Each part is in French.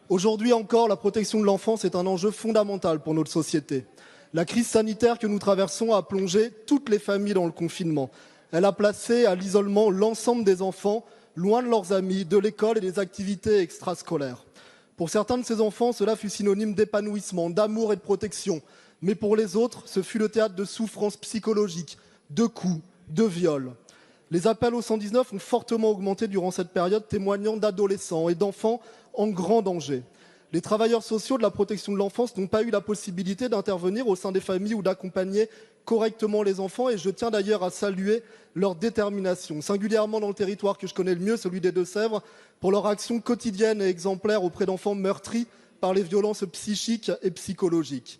Aujourd'hui encore, la protection de l'enfance est un enjeu fondamental pour notre société. La crise sanitaire que nous traversons a plongé toutes les familles dans le confinement. Elle a placé à l'isolement l'ensemble des enfants, loin de leurs amis, de l'école et des activités extrascolaires. Pour certains de ces enfants, cela fut synonyme d'épanouissement, d'amour et de protection. Mais pour les autres, ce fut le théâtre de souffrances psychologiques, de coups, de viols. Les appels au 119 ont fortement augmenté durant cette période, témoignant d'adolescents et d'enfants en grand danger. Les travailleurs sociaux de la protection de l'enfance n'ont pas eu la possibilité d'intervenir au sein des familles ou d'accompagner correctement les enfants, et je tiens d'ailleurs à saluer leur détermination, singulièrement dans le territoire que je connais le mieux, celui des Deux-Sèvres, pour leur action quotidienne et exemplaire auprès d'enfants meurtris par les violences psychiques et psychologiques.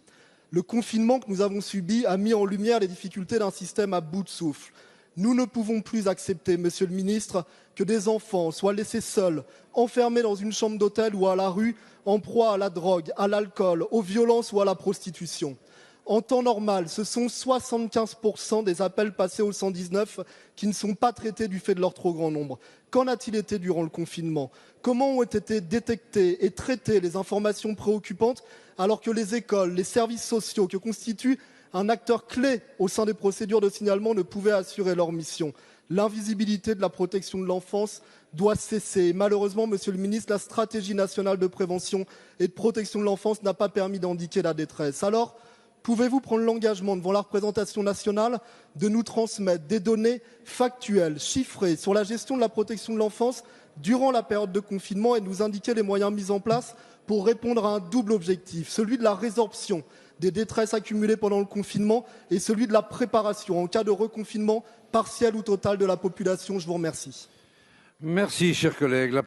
Le confinement que nous avons subi a mis en lumière les difficultés d'un système à bout de souffle. Nous ne pouvons plus accepter, Monsieur le Ministre, que des enfants soient laissés seuls, enfermés dans une chambre d'hôtel ou à la rue, en proie à la drogue, à l'alcool, aux violences ou à la prostitution. En temps normal, ce sont 75% des appels passés au 119 qui ne sont pas traités du fait de leur trop grand nombre. Qu'en a-t-il été durant le confinement? Comment ont été détectées et traitées les informations préoccupantes alors que les écoles, les services sociaux, que constituent un acteur clé au sein des procédures de signalement, ne pouvaient assurer leur mission? L'invisibilité de la protection de l'enfance doit cesser. Malheureusement, Monsieur le Ministre, la stratégie nationale de prévention et de protection de l'enfance n'a pas permis d'endiguer la détresse. Alors, pouvez-vous prendre l'engagement devant la représentation nationale de nous transmettre des données factuelles, chiffrées, sur la gestion de la protection de l'enfance durant la période de confinement et nous indiquer les moyens mis en place pour répondre à un double objectif, celui de la résorption des détresses accumulées pendant le confinement et celui de la préparation en cas de reconfinement partiel ou total de la population? Je vous remercie. Merci, cher collègue.